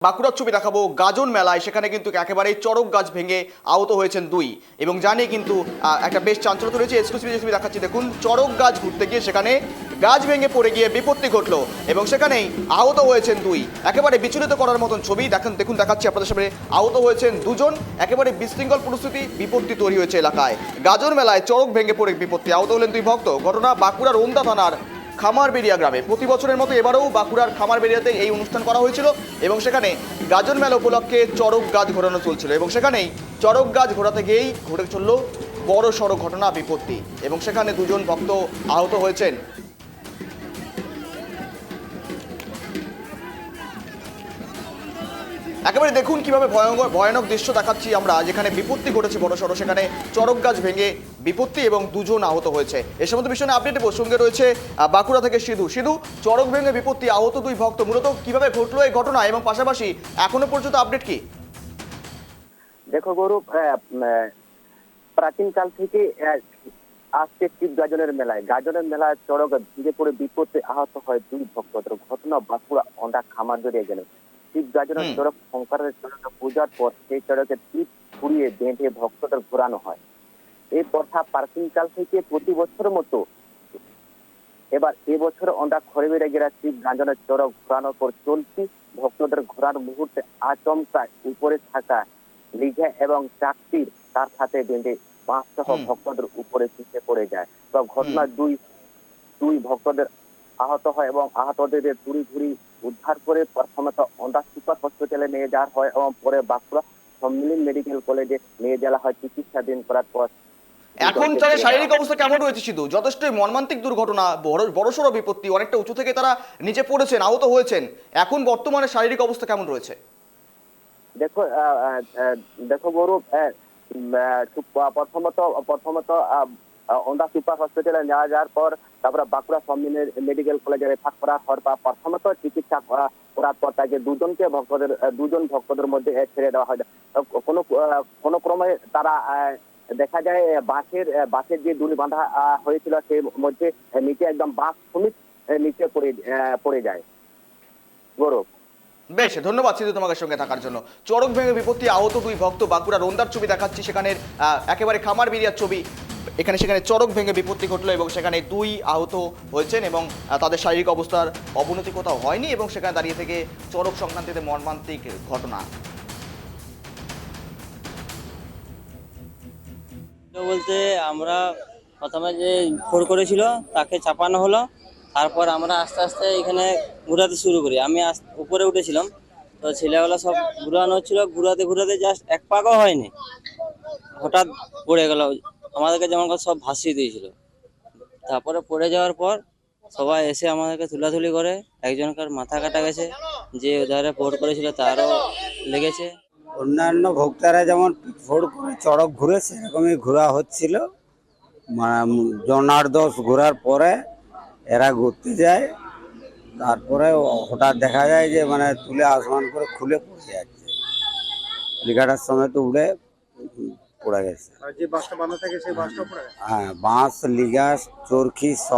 বাঁকুড়ার ছবি দেখাবো গাজন মেলায়, সেখানে কিন্তু একেবারে চড়ক গাছ ভেঙে আহত হয়েছেন দুই, এবং জানিয়ে কিন্তু একটা বেশ চাঞ্চল্য রয়েছে। এক্সক্লুসিভ ছবি দেখাচ্ছি, দেখুন চড়ক গাছ ঘুরতে গিয়ে সেখানে গাছ ভেঙে পড়ে গিয়ে বিপত্তি ঘটলো এবং সেখানেই আহত হয়েছেন দুই। একেবারে বিচলিত করার মতন ছবি দেখুন দেখাচ্ছি আপনাদের সামনে। আহত হয়েছেন দুজন, একেবারে বিশৃঙ্খল পরিস্থিতি, বিপত্তি তৈরি হয়েছে এলাকায়। গাজন মেলায় চড়ক ভেঙে পড়ে বিপত্তি, আহত হলেন দুই ভক্ত। ঘটনা বাঁকুড়ার ওন্দা থানার খামারবেড়িয়া গ্রামে। প্রতি বছরের মতো এবারেও বাঁকুড়ার খামারবেড়িয়াতে এই অনুষ্ঠান করা হয়েছিল এবং সেখানে গাজন মেলা উপলক্ষে চড়ক গাছ ঘোরানো চলছিল এবং সেখানেই চড়ক গাছ ঘোরাতে গিয়েই ঘটে চলল বড় সড়ো ঘটনা, বিপত্তি, এবং সেখানে দুজন ভক্ত আহত হয়েছেন। একেবারে দেখুন কিভাবে ভয়ানক দৃশ্য দেখাচ্ছি আমরা, যেখানে বিপত্তি ঘটেছে বড় সড়ো, সেখানে চড়ক গাছ ভেঙে বিপত্তি এবং দুজন আহত হয়েছে। এ সমস্ত বিষয়ে আপডেট সঙ্গে রয়েছে বাঁকুড়া থেকে সিধু। চড়ক ভেঙে বিপত্তি, আহত দুই ভক্ত, মূলত কিভাবে ঘটলো এই ঘটনা এবং পাশাপাশি এখনো পর্যন্ত আপডেট কি? দেখো গৌরব, প্রাচীনকাল থেকে আজকে শিব গাজনের মেলায় চড়ক ভেঙে পড়ে বিপদে আহত হয় দুই ভক্তদের। ঘটনা বাঁকুড়া ওন্দা খামারবেড়িয়া গেল। শিব গাজনের চড়ক শঙ্করের চড়কে পূজার পর সেই চড়কে টিপ ঘুরিয়ে বেঁধে ভক্তদের ঘোরানো হয়। এই প্রথা প্রাচীনকাল থেকে প্রতি বছরের মতো এবার এবছর ওন্দা খড়বেড়িয়া গেলা শিব গাজনের চড়ক ঘোরানোর পর চলতি ভক্তদের ঘোরার মুহূর্তে আচমকায় উপরে থাকা লিঘা এবং চাকতির তার সাথে বেঁধে বাঁশ সহ ভক্তদের উপরে পিছিয়ে পড়ে যায়। তো ঘটনায় দুই ভক্তদের আহত হয় এবং আহতদের ঘুরি উদ্ধার করে প্রথমে তো ওন্দা সুপার হসপিটালে নিয়ে যাওয়া হয় এবং পরে বাঁকুড়া সম্মিলন মেডিকেল কলেজে নিয়ে যাওয়া হয় চিকিৎসাধীন করার পর। এখন তাদের শারীরিক অবস্থা কেমন রয়েছে সিধু? যথেষ্ট মর্মান্তিক দুর্ঘটনা, বড়সড় বিপত্তি, অনেকটা উঁচু থেকে তারা নিচে পড়েছেন, আহত হয়েছেন। এখন বর্তমানে শারীরিক অবস্থা কেমন রয়েছে? দেখো গৌরব, প্রথমত ওন্দা সুপার হসপিটালে নেওয়া যাওয়ার পর তারপরে বাঁকুড়া সম্মিলন মেডিকেল কলেজে রেফার করা হয়। প্রথমত চিকিৎসা করার পর তাকে দুজন ভক্তদের মধ্যে ছেড়ে দেওয়া হয়। কোনো ক্রমে তারা দেখা যায় বাঁশের যে দুলি বাঁধা হয়েছিল সেই মধ্যে নিচে একদম বাঁশ সমেত নিচে পড়ে যায়। গৌরব, বেশ, ধন্যবাদ সিধু তোমাকে সঙ্গে থাকার জন্য। চড়ক ভেঙে বিপত্তি, আহত দুই ভক্ত, বাঁকুড়া রোন্দার ছবি দেখাচ্ছি, সেখানের একেবারে খামারবেড়িয়ার ছবি। সেখানে চড়ক ভেঙে বিপত্তি ঘটলো এবং সেখানে দুই আহত হয়েছেন এবং তাদের শারীরিক অবস্থার অবনতি কোথাও হয়নি এবং সেখানে দাঁড়িয়ে থেকে চড়ক সংক্রান্তিতে মর্মান্তিক ঘটনা। বলতে আমরা প্রথমে যে ফোর করেছিল তাকে চাপানো হলো, তারপর আমরা আস্তে আস্তে এখানে ঘোরাতে শুরু করি। আমি উপরে উঠেছিলাম, তো ছেলেগুলো সব ঘুরানো হচ্ছিল, ঘুরাতে জাস্ট এক পাকও হয়নি, হঠাৎ পড়ে গেল। আমাদেরকে যেমন করে সব ভাসিয়ে দিয়েছিল। তারপরে পড়ে যাওয়ার পর সবাই এসে আমাদেরকে তুলাতুলি করে। একজনকার মাথা কাটা গেছে, যে ওধারে ফোর করেছিল তারও লেগেছে। অন্যান্য ভক্তরা যেমন ফোর করে চড়ক ঘুরে সেরকমই ঘোরা হচ্ছিল। জনার্দশ ঘোরার পরে এরা ঘুরতে যায়, তারপরে হঠাৎ দেখা যায় যে তুলে আসমান করে খুলে পড়ে যাচ্ছে, লিগাটার সময় তো উড়ে পড়ে গেছে। হ্যাঁ, বাঁশ লিগা চরকি সব